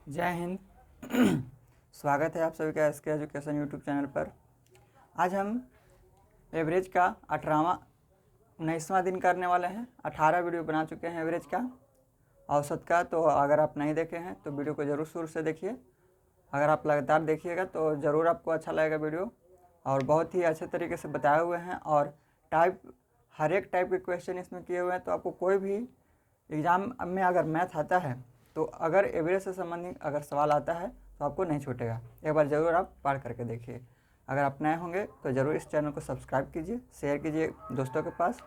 जय हिंद। स्वागत है आप सभी का एसके एजुकेशन यूट्यूब चैनल पर। आज हम एवरेज का 19वां दिन करने वाले हैं। 18 वीडियो बना चुके हैं एवरेज का, औसत का। तो अगर आप नहीं देखे हैं तो वीडियो को ज़रूर शुरू से देखिए। अगर आप लगातार देखिएगा तो ज़रूर आपको अच्छा लगेगा वीडियो, और बहुत ही अच्छे तरीके से बताए हुए हैं। और हर एक टाइप के क्वेश्चन इसमें किए हुए हैं। तो आपको कोई भी एग्ज़ाम में अगर मैथ आता है तो अगर एवरेज से संबंधित अगर सवाल आता है तो आपको नहीं छूटेगा। एक बार ज़रूर आप पढ़ करके देखिए। अगर आप नए होंगे तो ज़रूर इस चैनल को सब्सक्राइब कीजिए, शेयर कीजिए दोस्तों के पास।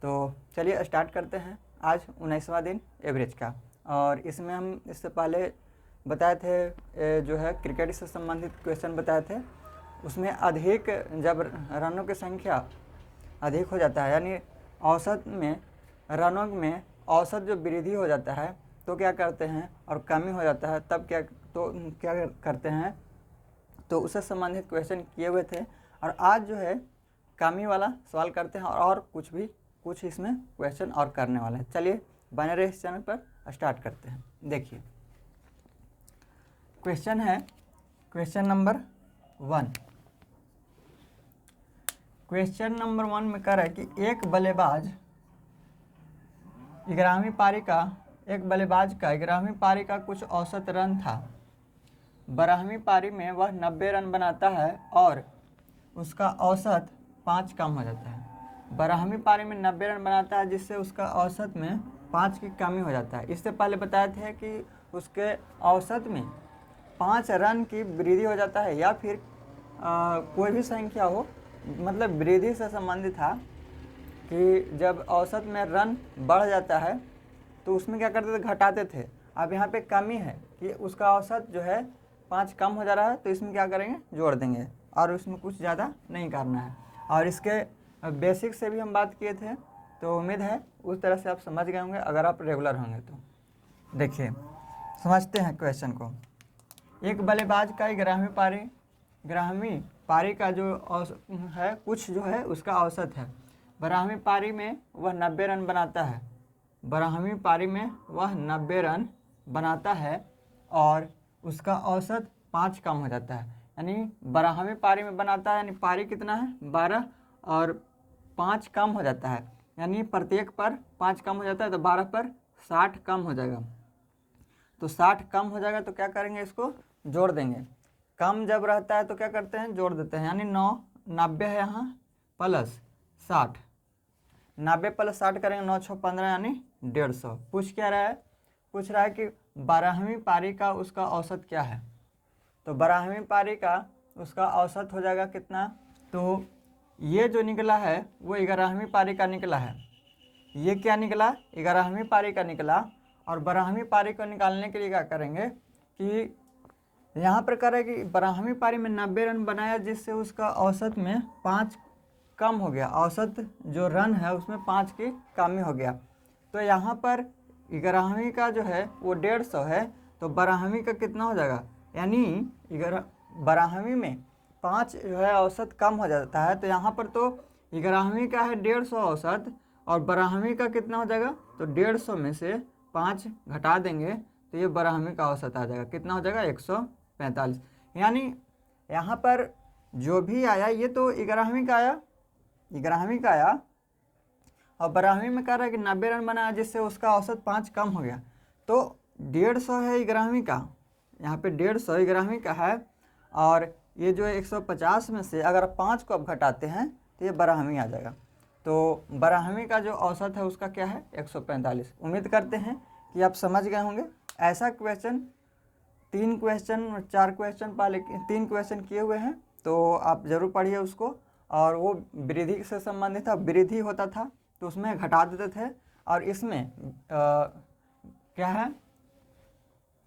तो चलिए स्टार्ट करते हैं। आज 19वां दिन एवरेज का, और इसमें हम इससे पहले बताए थे जो है क्रिकेट से संबंधित क्वेश्चन बताए थे। उसमें अधिक जब रनों की संख्या अधिक हो जाता है, यानी औसत में रनों में औसत जो वृद्धि हो जाता है तो क्या करते हैं, और कमी हो जाता है तब क्या करते हैं। तो उससे संबंधित क्वेश्चन किए हुए थे। और आज जो है कमी वाला सवाल करते हैं, और कुछ इसमें क्वेश्चन और करने वाले हैं। चलिए बने रहे इस चैनल पर, स्टार्ट करते हैं। देखिए क्वेश्चन है क्वेश्चन नंबर 1। क्वेश्चन नंबर 1 में कह रहा है कि एक बल्लेबाज 11वीं पारी का 11वीं पारी का कुछ औसत रन था। 12वीं पारी में वह 90 रन बनाता है और उसका औसत 5 कम हो जाता है। 12वीं पारी में 90 रन बनाता है, जिससे उसका औसत में 5 की कमी हो जाता है। इससे पहले बताए थे कि उसके औसत में 5 रन की वृद्धि हो जाता है, या फिर कोई भी संख्या हो, मतलब वृद्धि से संबंधित था कि जब औसत में रन बढ़ जाता है तो उसमें क्या करते थे, घटाते थे। अब यहाँ पे कमी है कि उसका औसत जो है 5 कम हो जा रहा है, तो इसमें क्या करेंगे, जोड़ देंगे, और उसमें कुछ ज़्यादा नहीं करना है। और इसके बेसिक से भी हम बात किए थे, तो उम्मीद है उस तरह से आप समझ गए होंगे अगर आप रेगुलर होंगे तो। देखिए समझते हैं क्वेश्चन को। एक बल्लेबाज का 11वीं पारी का जो औसत है, कुछ जो है उसका औसत है। 12वीं पारी में वह 90 रन बनाता है। 12वीं पारी में वह 90 रन बनाता है और उसका औसत 5 कम हो जाता है। यानी 12वीं पारी में बनाता है, यानी पारी कितना है 12, और 5 कम हो जाता है, यानी प्रत्येक पर 5 कम हो जाता है, तो 12 पर 60 कम हो जाएगा। तो 60 कम हो जाएगा तो क्या करेंगे, इसको जोड़ देंगे। कम जब रहता है तो क्या करते हैं, जोड़ देते हैं। यानी 90 है यहाँ प्लस 60, 90 प्लस 60 करेंगे, 9 6 15, यानी 150। पूछ क्या रहा है, पूछ रहा है कि 12वीं पारी का उसका औसत क्या है। तो 12वीं पारी का उसका औसत हो जाएगा कितना, तो ये जो निकला है वो 11वीं पारी का निकला है। ये क्या निकला, 11वीं पारी का निकला। और 12वीं पारी को निकालने के लिए क्या करेंगे कि यहाँ पर करें कि 12वीं पारी में 90 रन बनाया, जिससे उसका औसत में 5 कम हो गया। औसत जो रन है उसमें 5 की कमी हो गया। तो यहाँ पर 11वीं का जो है वो 150 है, तो 12वीं का कितना हो जाएगा, यानी 12वीं में 5 जो है औसत कम हो जाता है। तो यहाँ पर तो 11वीं का है 150 औसत, और 12वीं का कितना हो जाएगा, तो 150 में से 5 घटा देंगे तो ये 12वीं का औसत आ जाएगा। कितना हो जाएगा, 145। यानी यहाँ पर जो भी आया ये तो 11वीं का आया, और 12वीं में कह रहा है कि 90 रन बनाया, जिससे उसका औसत 5 कम हो गया। तो 150 है 11वीं का, यहाँ पे 150 11वीं का है, और ये जो है 150 में से अगर 5 को अब घटाते हैं तो ये 12वीं आ जाएगा। तो 12वीं का जो औसत है उसका क्या है, 145। उम्मीद करते हैं कि आप समझ गए होंगे। ऐसा क्वेश्चन 3 क्वेश्चन पहले 3 क्वेश्चन किए हुए हैं, तो आप ज़रूर पढ़िए उसको। और वो वृद्धि से संबंधित था, वृद्धि होता था तो उसमें घटा देते थे, और इसमें क्या है,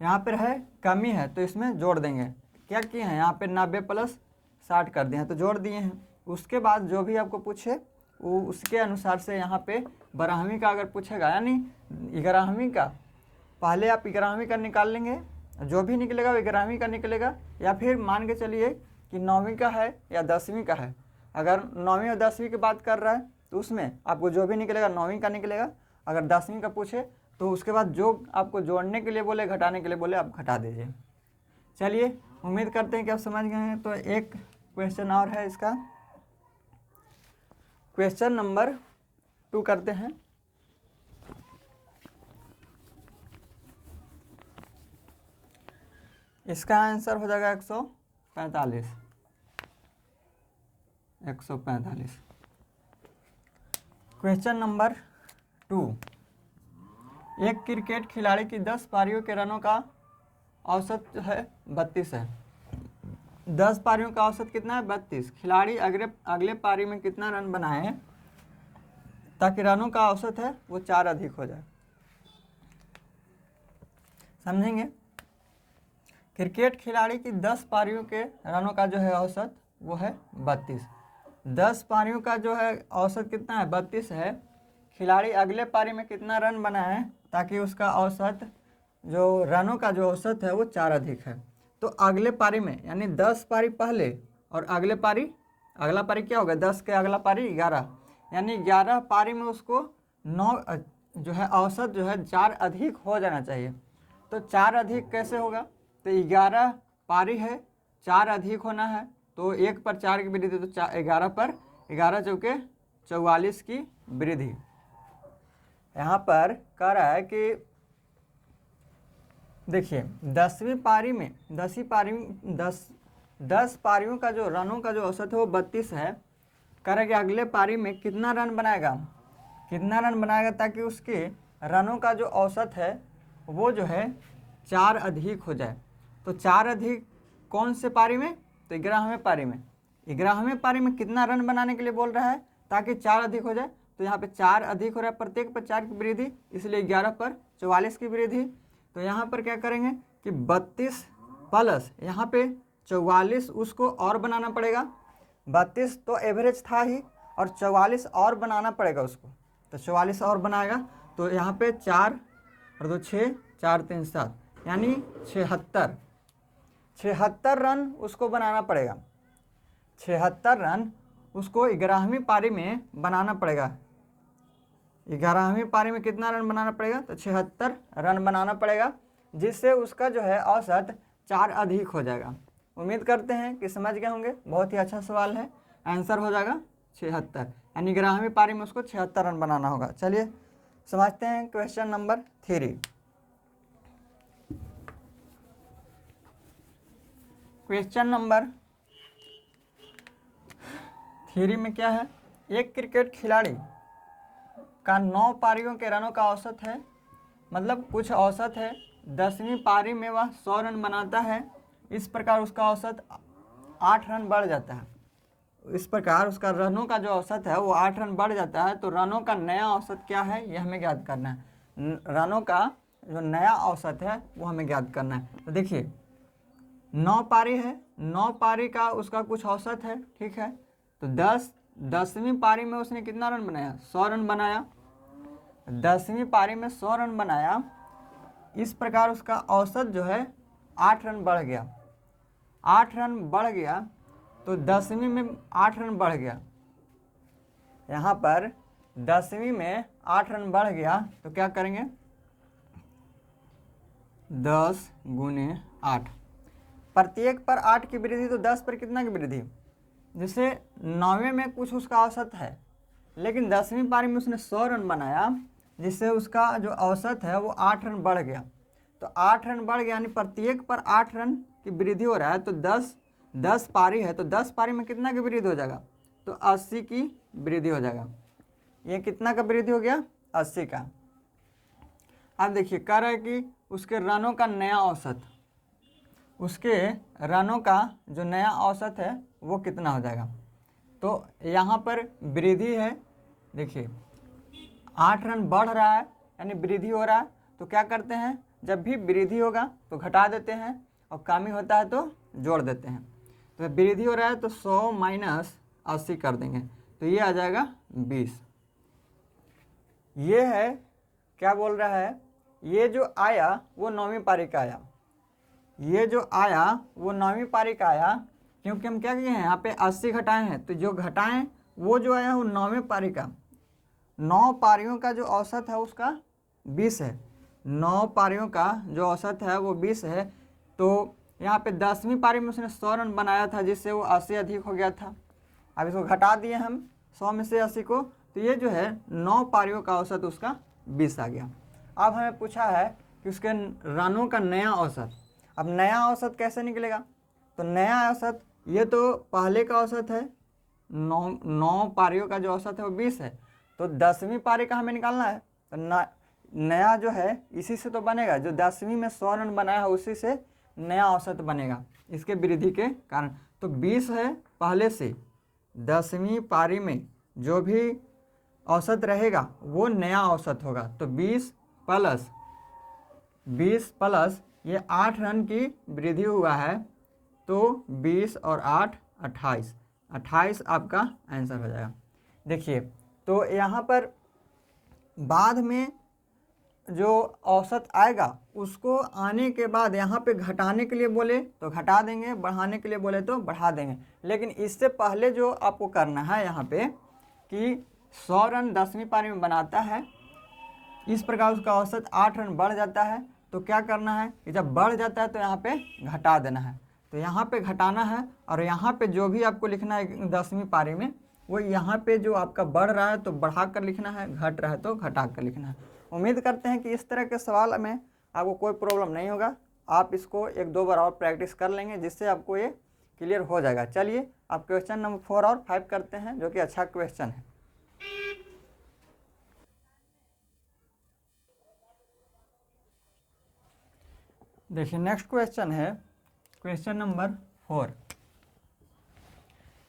यहाँ पर है कमी है तो इसमें जोड़ देंगे। क्या किए हैं, यहाँ पे 90 प्लस 60 कर दिए हैं तो जोड़ दिए हैं। उसके बाद जो भी आपको पूछे वो उसके अनुसार से यहाँ पे 12वीं का अगर पूछेगा, यानी 11वीं का पहले आप 11वीं का निकाल लेंगे, जो भी निकलेगा वो 11वीं का निकलेगा। या फिर मान के चलिए कि 9वीं का है या 10वीं का है। अगर 9वीं और 10वीं की बात कर रहा है तो उसमें आपको जो भी निकलेगा 9वीं का निकलेगा। अगर 10वीं का पूछे तो उसके बाद जो आपको जोड़ने के लिए बोले, घटाने के लिए बोले, आप घटा दीजिए। चलिए, उम्मीद करते हैं कि आप समझ गए हैं। तो एक क्वेश्चन और है इसका, क्वेश्चन नंबर 2 करते हैं। इसका आंसर हो जाएगा 145। 145। क्वेश्चन नंबर 2, एक क्रिकेट खिलाड़ी की 10 पारियों के रनों का औसत जो है 32 है। 10 पारियों का औसत कितना है? 32। खिलाड़ी अगले पारी में कितना रन बनाए ताकि रनों का औसत है वो 4 अधिक हो जाए। समझेंगे? क्रिकेट खिलाड़ी की 10 पारियों के रनों का जो है औसत वो है 32। 10 पारियों का जो है औसत कितना है? 32 है। खिलाड़ी अगले पारी में कितना रन बनाए ताकि उसका औसत, जो रनों का जो औसत है वो 4 अधिक है। तो अगले पारी में, यानी 10 पारी पहले और अगले पारी, अगला पारी क्या होगा? 10 के अगला पारी 11, यानी 11 पारी में उसको 9 जो है औसत जो है 4 अधिक हो जाना चाहिए। तो 4 अधिक कैसे होगा? तो 11 पारी है, 4 अधिक होना है, तो 1 पर 4 की वृद्धि, तो 11 पर 11 चौके 44 की वृद्धि। यहाँ पर कह रहा है कि देखिए 10वीं पारी में 10 पारियों का जो रनों का जो औसत है वो 32 है। कह रहा है कि अगले पारी में कितना रन बनाएगा ताकि उसके रनों का जो औसत है वो जो है 4 अधिक हो जाए। तो 4 अधिक कौन से पारी में? तो 11वें पारी में। 11वें पारी में कितना रन बनाने के लिए बोल रहा है ताकि 4 अधिक हो जाए? तो यहाँ पे 4 अधिक हो रहा है, प्रत्येक पर 4 की वृद्धि, इसलिए 11 पर 44 की वृद्धि। तो यहाँ पर क्या करेंगे कि 32 प्लस यहाँ पे 44 उसको और बनाना पड़ेगा। 32 तो एवरेज था ही, और 44 और बनाना पड़ेगा उसको। तो 44 और बनाएगा, तो यहाँ पे 4 और 2 6, 4 3 7, यानी 76 रन उसको बनाना पड़ेगा। 76 रन उसको 11वीं पारी में बनाना पड़ेगा। 11वीं पारी में कितना रन बनाना पड़ेगा? तो 76 रन बनाना पड़ेगा, जिससे उसका जो है औसत 4 अधिक हो जाएगा। उम्मीद करते हैं कि समझ गए होंगे। बहुत ही अच्छा सवाल है। आंसर हो जाएगा 76, यानी 11वीं पारी में उसको 76 रन बनाना होगा। चलिए समझते हैं क्वेश्चन नंबर 3। क्वेश्चन नंबर 3 में क्या है? एक क्रिकेट खिलाड़ी का 9 पारियों के रनों का औसत है, मतलब कुछ औसत है। 10वीं पारी में वह 100 रन बनाता है। इस प्रकार उसका औसत 8 रन बढ़ जाता है। इस प्रकार उसका रनों का जो औसत है वो 8 रन बढ़ जाता है। तो रनों का नया औसत क्या है ये हमें ज्ञात करना है। रनों का जो नया औसत है वो हमें ज्ञात करना है। तो देखिए 9 पारी है, 9 पारी का उसका कुछ औसत है, ठीक है। तो 10वीं पारी में उसने कितना रन बनाया? 100 रन बनाया। 10वीं पारी में 100 रन बनाया। इस प्रकार उसका औसत जो है 8 रन बढ़ गया। 8 रन बढ़ गया, तो 10वीं में 8 रन बढ़ गया। यहाँ पर 10वीं में 8 रन बढ़ गया, तो क्या करेंगे? 10 गुने 8, प्रत्येक पर 8 की वृद्धि, तो 10 पर कितना की वृद्धि? जैसे 9वें में कुछ उसका औसत है, लेकिन 10वीं पारी में उसने 100 रन बनाया, जिससे उसका जो औसत है वो 8 रन बढ़ गया। तो 8 रन बढ़ गया, यानी प्रत्येक पर 8 रन की वृद्धि हो रहा है। तो 10 पारी है, तो 10 पारी में कितना की वृद्धि हो जाएगा? तो 80 की वृद्धि हो जाएगा। ये कितना का वृद्धि हो गया? 80 का। अब देखिए कह रहा है कि उसके रनों का नया औसत, उसके रनों का जो नया औसत है वो कितना हो जाएगा? तो यहाँ पर वृद्धि है, देखिए 8 रन बढ़ रहा है, यानी वृद्धि हो रहा है। तो क्या करते हैं, जब भी वृद्धि होगा तो घटा देते हैं, और कमी होता है तो जोड़ देते हैं। तो वृद्धि हो रहा है तो 100 माइनस 80 कर देंगे, तो ये आ जाएगा 20। ये है, क्या बोल रहा है, ये जो आया वो 9वीं पारी का आया। ये जो आया वो 9वीं पारी का आया, क्योंकि हम क्या किए हैं, यहाँ पे 80 घटाए हैं। तो जो घटाएं वो जो आया वो 9वीं पारी का। 9 पारियों का जो औसत है उसका 20 है, 9 पारियों का जो औसत है वो 20 है। तो यहाँ पे 10वीं पारी में उसने 100 रन बनाया था, जिससे वो 80 अधिक हो गया था। अब इसको घटा दिए हम 100 में से 80 को, तो ये जो है 9 पारियों का औसत उसका 20 आ गया। अब हमें पूछा है कि उसके रनों का नया औसत। अब नया औसत कैसे निकलेगा? तो नया औसत, ये तो पहले का औसत है, 9 पारियों का जो औसत है वो 20 है। तो 10वीं पारी का हमें निकालना है। तो नया जो है इसी से तो बनेगा, जो 10वीं में 100 रन बनाया है उसी से नया औसत बनेगा, इसके वृद्धि के कारण। तो 20 है पहले से, 10वीं पारी में जो भी औसत रहेगा वो नया औसत होगा। तो 20 प्लस ये 8 रन की वृद्धि हुआ है, तो 20 और 8 28, 28 आपका आंसर हो जाएगा। देखिए, तो यहाँ पर बाद में जो औसत आएगा उसको आने के बाद यहाँ पे घटाने के लिए बोले तो घटा देंगे, बढ़ाने के लिए बोले तो बढ़ा देंगे। लेकिन इससे पहले जो आपको करना है यहाँ पे कि 100 रन 10वीं पारी में बनाता है, इस प्रकार उसका औसत 8 रन बढ़ जाता है। तो क्या करना है कि जब बढ़ जाता है तो यहाँ पे घटा देना है। तो यहाँ पे घटाना है, और यहाँ पे जो भी आपको लिखना है 10वीं पारी में, वो यहाँ पे जो आपका बढ़ रहा है तो बढ़ा कर लिखना है, घट रहा है तो घटा कर लिखना है। उम्मीद करते हैं कि इस तरह के सवाल में आपको कोई प्रॉब्लम नहीं होगा। आप इसको 1-2 बार और प्रैक्टिस कर लेंगे, जिससे आपको ये क्लियर हो जाएगा। चलिए आप क्वेश्चन नंबर 4 और 5 करते हैं, जो कि अच्छा क्वेश्चन है। देखिए, नेक्स्ट क्वेश्चन है क्वेश्चन नंबर 4।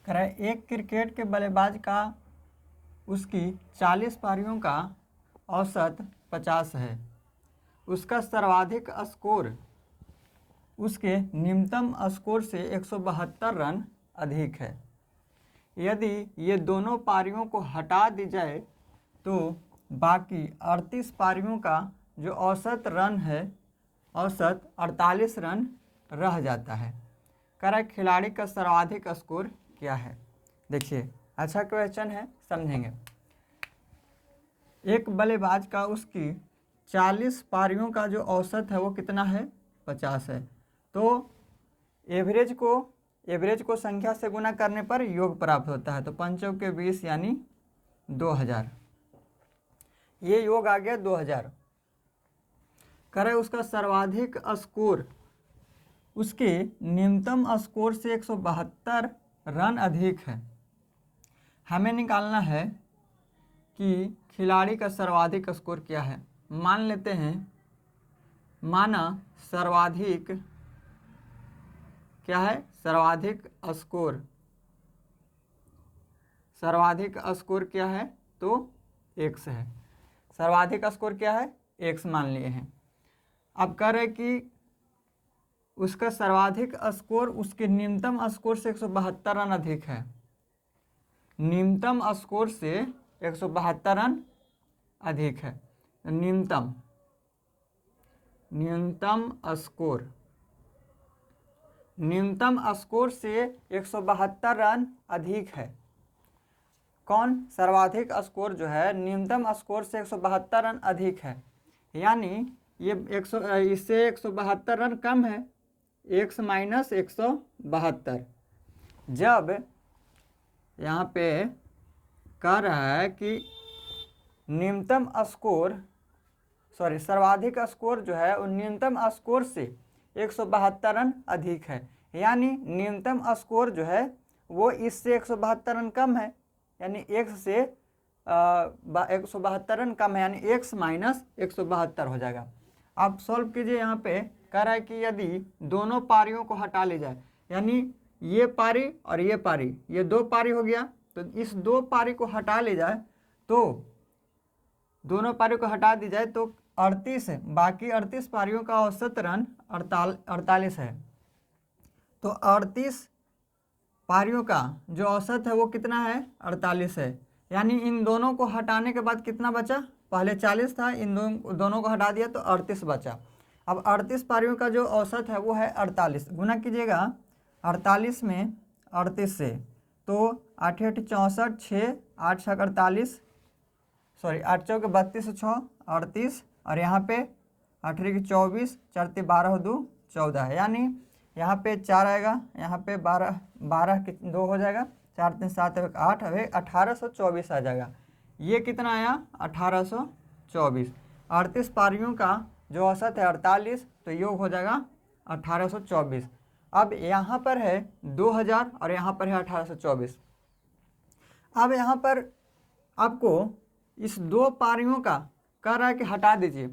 कह रहा है एक क्रिकेट के बल्लेबाज का उसकी 40 पारियों का औसत 50 है। उसका सर्वाधिक स्कोर उसके निम्नतम स्कोर से 172 रन अधिक है। यदि ये दोनों पारियों को हटा दी जाए तो बाकी 38 पारियों का जो औसत रन है, औसत 48 रन रह जाता है। कह रहा है खिलाड़ी का सर्वाधिक स्कोर क्या है? देखिए, अच्छा क्वेश्चन है, समझेंगे। एक बल्लेबाज का उसकी 40 पारियों का जो औसत है वो कितना है? 50 है। तो एवरेज को संख्या से गुना करने पर योग प्राप्त होता है। तो 5 के 20 यानी 2000, ये योग आ गया 2000। कह रहे उसका सर्वाधिक स्कोर उसके न्यूनतम स्कोर से 172 रन अधिक है। हमें निकालना है कि खिलाड़ी का सर्वाधिक स्कोर क्या है। मान लेते हैं, माना सर्वाधिक क्या है? सर्वाधिक स्कोर क्या है? तो x है। सर्वाधिक स्कोर क्या है? x मान लिए हैं। अब कह रहे कि उसका सर्वाधिक स्कोर उसके न्यूनतम स्कोर से 172 रन अधिक है। न्यूनतम स्कोर से 172 रन अधिक है। न्यूनतम स्कोर से 172 रन अधिक है। कौन? सर्वाधिक स्कोर जो है न्यूनतम स्कोर से 172 रन अधिक है, यानी ये इससे 172 रन कम है, x माइनस 172। जब यहाँ पे कह रहा है कि सर्वाधिक स्कोर जो है वो न्यूनतम स्कोर से 172 रन अधिक है, यानी न्यूनतम स्कोर जो है वो इससे 172 रन कम है, यानी x से 172 रन कम है, यानी x माइनस 172 हो जाएगा। आप सॉल्व कीजिए। यहाँ पे कह रहा है कि यदि दोनों पारियों को हटा ली जाए, यानी ये पारी और ये पारी, ये 2 पारी हो गया, तो इस 2 पारी को हटा ली जाए, तो दोनों पारियों को हटा दी जाए तो 38 है। बाकी 38 पारियों का औसत रन 48 है। तो 38 पारियों का जो औसत है वो कितना है? 48 है। यानी इन दोनों को हटाने के बाद कितना बचा? पहले 40 था, इन दोनों को हटा दिया तो 38 बचा। अब 38 पारियों का जो औसत है वो है 48। गुना कीजिएगा 48 में 38 से, तो 8 8 64, 6 8 6 48, 8 चौके 32 6 38, और यहाँ पे 8 की 24, 4 × 12 2 14 है, यानी यहाँ पे 4 आएगा, यहाँ पे 12 12 के 2 हो जाएगा, 4 3 7 1 8, अभी 1824 आ जाएगा। ये कितना आया? 1824। 38 पारियों का जो औसत है 48, तो योग हो जाएगा 1824। अब यहाँ पर है 2000 और यहाँ पर है 1824। अब यहाँ पर आपको इस 2 पारियों का कह रहा है कि हटा दीजिए,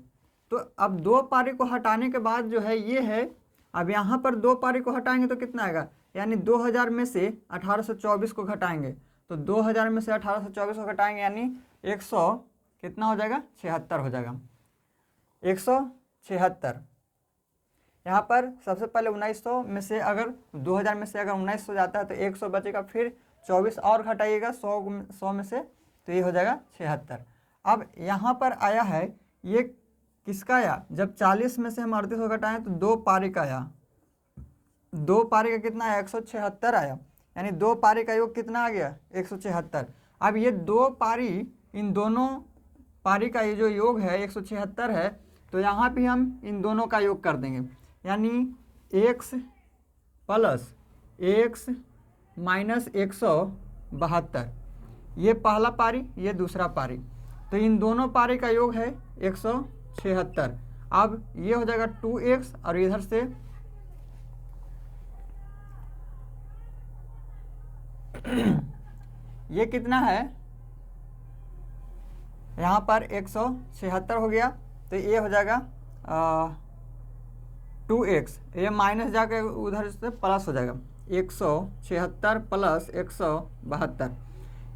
तो अब 2 पारी को हटाने के बाद जो है ये है, अब यहाँ पर 2 पारी को हटाएंगे तो कितना आएगा, यानी 2000 में से 1824 को घटाएंगे, तो 2000 में से 1824 को घटाएंगे यानी 100 कितना हो जाएगा? 76 हो जाएगा, 176। यहाँ पर सबसे पहले 1900 में से अगर 2000 में से अगर 1900 जाता है तो 100 बचेगा, फिर 24 और घटाइएगा 100 में से, तो ये हो जाएगा 76। अब यहाँ पर आया है ये किसका आया? जब 40 में से हम 38 को घटाएं तो 2 पारी का आया, 2 पारी का कितना आया? 176 आया, यानी 2 पारी का योग कितना आ गया? 176। अब ये 2 पारी, इन दोनों पारी का ये जो योग है 176 है, तो यहाँ भी हम इन दोनों का योग कर देंगे, यानी x प्लस x माइनस 172, ये पहला पारी, ये दूसरा पारी, तो इन दोनों पारी का योग है 176। अब ये हो जाएगा 2x और इधर से ये कितना है? यहाँ पर 176 हो गया, तो ये हो जाएगा 2x, ये माइनस जाकर उधर से प्लस हो जाएगा, 176 प्लस 172,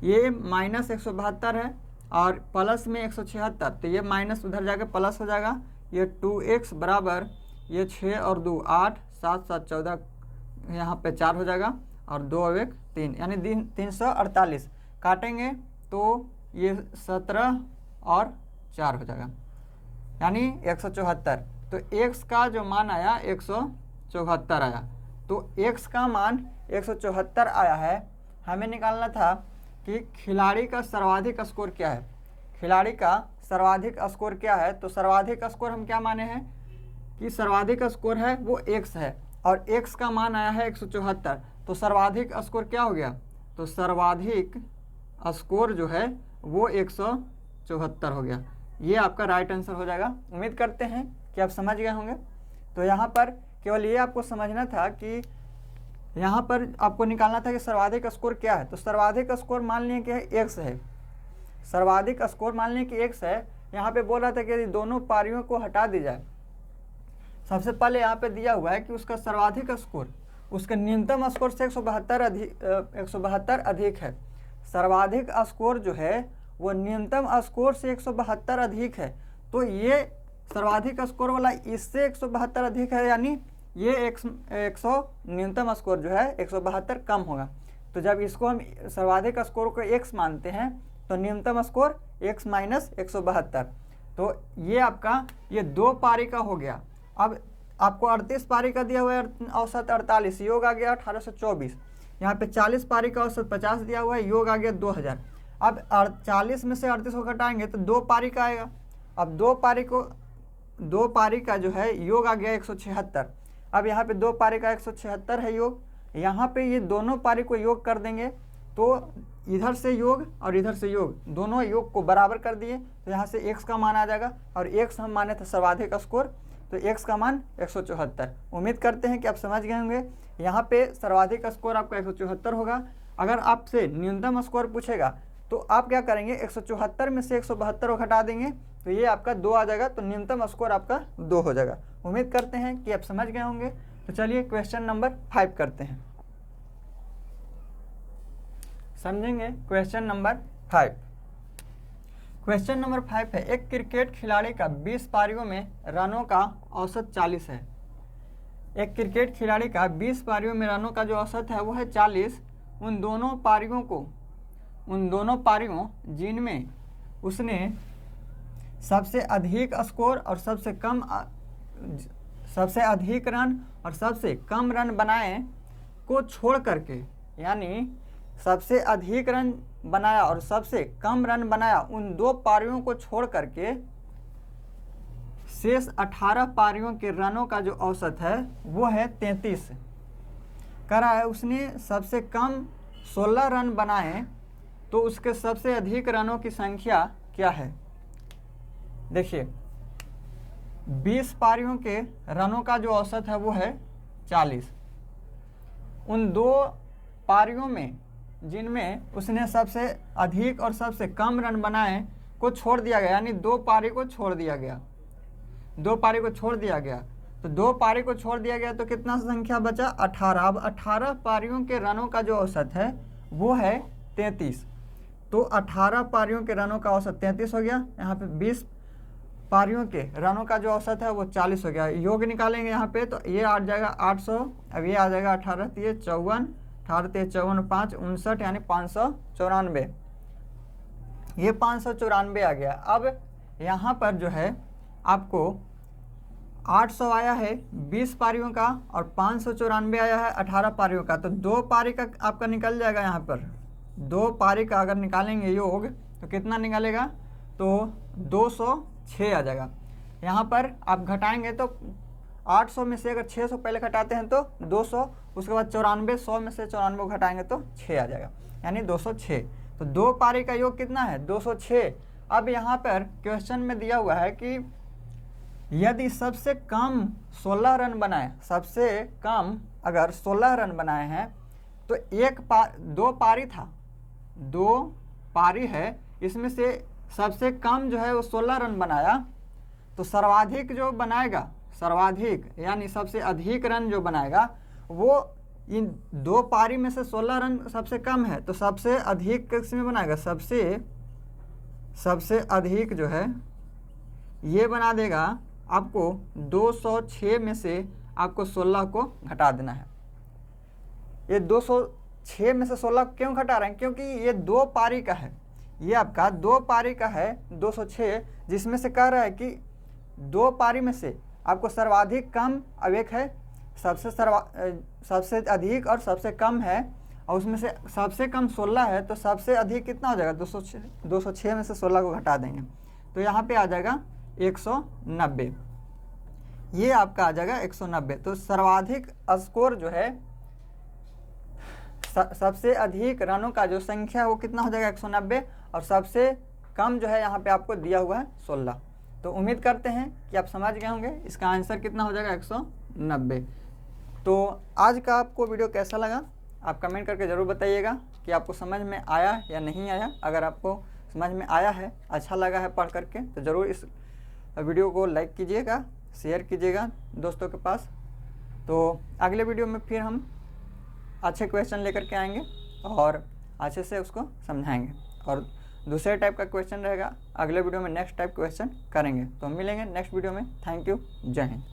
ये माइनस 172 है और प्लस में 176, तो ये माइनस उधर जाकर प्लस हो जाएगा, ये 2x बराबर ये 6 और 2 8, 7 7 14, यहाँ पे 4 हो जाएगा और 2 और 1 3, यानी 348 काटेंगे तो ये 17 और 4 हो जाएगा, यानी 174। तो x का जो मान आया 174 आया, तो x का मान 174 आया है। हमें निकालना था कि खिलाड़ी का सर्वाधिक स्कोर क्या है, खिलाड़ी का सर्वाधिक स्कोर क्या है। तो सर्वाधिक स्कोर हम क्या माने हैं कि सर्वाधिक स्कोर है वो x है और x का मान आया है 174, तो सर्वाधिक स्कोर क्या हो गया? तो सर्वाधिक स्कोर जो है वो 174 हो गया। ये आपका राइट आंसर हो जाएगा। उम्मीद करते हैं कि आप समझ गए होंगे। तो यहाँ पर केवल ये आपको समझना था कि यहाँ पर आपको निकालना था कि सर्वाधिक स्कोर क्या है। तो सर्वाधिक स्कोर मान लें कि x है, सर्वाधिक स्कोर मान लें कि x है। यहाँ पे बोल रहा था कि यदि दोनों पारियों को हटा दी जाए, सबसे पहले यहाँ पे दिया हुआ है कि उसका सर्वाधिक स्कोर उसके न्यूनतम स्कोर से 172 अधिक है। सर्वाधिक स्कोर जो है वो न्यूनतम स्कोर से 172 अधिक है, तो ये सर्वाधिक स्कोर वाला इससे 172 अधिक है, यानी ये 100 न्यूनतम स्कोर जो है 172 कम होगा। तो जब इसको हम सर्वाधिक स्कोर को x मानते हैं तो न्यूनतम स्कोर x माइनस 172, तो ये आपका ये 2 पारी का हो गया। अब आपको 38 पारी का दिया हुआ है औसत 48, योग आ गया 1824। यहाँ पे 40 पारी का औसत 50 दिया हुआ है, योग आ गया 2000। अब 40 में से 38 को घटाएंगे तो 2 पारी का आएगा। अब 2 पारी का जो है योग आ गया 176। अब यहाँ पे 2 पारी का 176 है योग, यहाँ पे ये दोनों पारी को योग कर देंगे, तो इधर से योग और इधर से योग, दोनों योग को बराबर कर दिए, तो यहाँ से x का मान आ जाएगा। और x हम माने थे सर्वाधिक स्कोर, तो x का मान 174। उम्मीद करते हैं कि आप समझ गए होंगे। यहाँ पे सर्वाधिक स्कोर आपका 174 होगा। अगर आपसे न्यूनतम स्कोर पूछेगा तो आप क्या करेंगे, 174 में से 172 को घटा देंगे, तो ये आपका 2 आ जाएगा, तो न्यूनतम स्कोर आपका 2 हो जाएगा। उम्मीद करते हैं कि आप समझ गए होंगे। तो चलिए क्वेश्चन नंबर 5 करते हैं, समझेंगे क्वेश्चन नंबर 5। क्वेश्चन नंबर 5 है, एक क्रिकेट खिलाड़ी का 20 पारियों में रनों का औसत 40 है। एक क्रिकेट खिलाड़ी का 20 पारियों में रनों का जो औसत है वो है 40। उन दोनों पारियों जिनमें उसने सबसे अधिक स्कोर और सबसे अधिक रन और सबसे कम रन बनाए को छोड़ करके, यानी सबसे अधिक रन बनाया और सबसे कम रन बनाया, उन 2 पारियों को छोड़ करके शेष 18 पारियों के रनों का जो औसत है वो है 33। कह रहा है उसने सबसे कम 16 रन बनाए तो उसके सबसे अधिक रनों की संख्या क्या है। देखिए 20 पारियों के रनों का जो औसत है वो है 40। उन 2 पारियों में जिनमें उसने सबसे अधिक और सबसे कम रन बनाए को छोड़ दिया गया, यानी 2 पारी को छोड़ दिया गया, 2 पारी को छोड़ दिया गया, तो 2 पारी को छोड़ दिया गया तो कितना संख्या बचा 18। अब 18 पारियों के रनों का जो औसत है वो है 33। तो 18 पारियों के रनों का औसत 33 हो गया। यहाँ पे 20 पारियों के रनों का जो औसत है वो 40 हो गया। योग निकालेंगे यहाँ पे तो ये आ जाएगा 800, अब ये आ जाएगा 18 3 54, 18 3 54 5 59, यानी 594। ये 594 आ गया। अब यहाँ पर जो है आपको 800 आया है 20 पारियों का और 594 आया है 18 पारियों का, तो 2 पारी का आपका निकल जाएगा। यहाँ पर 2 पारी का अगर निकालेंगे योग तो कितना निकलेगा, तो 206 आ जाएगा। यहाँ पर आप घटाएंगे तो 800 में से अगर 600 पहले घटाते हैं तो 200, उसके बाद 94, 100 में से 94 घटाएंगे तो 6 आ जाएगा, यानी 206। तो 2 पारी का योग कितना है 206। अब यहाँ पर क्वेश्चन में दिया हुआ है कि यदि सबसे कम 16 रन बनाए, सबसे कम अगर 16 रन बनाए हैं तो 2 पारी था, 2 पारी है, इसमें से सबसे कम जो है वो 16 रन बनाया, तो सर्वाधिक जो बनाएगा, सर्वाधिक यानी सबसे अधिक रन जो बनाएगा वो इन 2 पारी में से 16 रन सबसे कम है, तो सबसे अधिक किसमें बनाएगा, सबसे अधिक जो है ये बना देगा। आपको 206 में से आपको 16 को घटा देना है। ये 206 में से 16 क्यों घटा रहे हैं, क्योंकि ये 2 पारी का है, ये आपका 2 पारी का है 206, जिसमें से कह रहा है कि 2 पारी में से आपको सर्वाधिक कम, अब एक है सबसे अधिक और सबसे कम है, और उसमें से सबसे कम 16 है, तो सबसे अधिक कितना हो जाएगा 206 में से 16 को घटा देंगे तो यहाँ पे आ जाएगा 190। ये आपका आ जाएगा 190। तो सर्वाधिक स्कोर जो है, सबसे अधिक रनों का जो संख्या है वो कितना हो जाएगा 190, और सबसे कम जो है यहाँ पे आपको दिया हुआ है 16। तो उम्मीद करते हैं कि आप समझ गए होंगे। इसका आंसर कितना हो जाएगा 190। तो आज का आपको वीडियो कैसा लगा आप कमेंट करके ज़रूर बताइएगा कि आपको समझ में आया या नहीं आया। अगर आपको समझ में आया है, अच्छा लगा है पढ़ करके, तो ज़रूर इस वीडियो को लाइक कीजिएगा, शेयर कीजिएगा दोस्तों के पास। तो अगले वीडियो में फिर हम अच्छे क्वेश्चन लेकर के आएंगे और अच्छे से उसको समझाएंगे, और दूसरे टाइप का क्वेश्चन रहेगा अगले वीडियो में, नेक्स्ट टाइप क्वेश्चन करेंगे। तो हम मिलेंगे नेक्स्ट वीडियो में। थैंक यू, जय हिंद।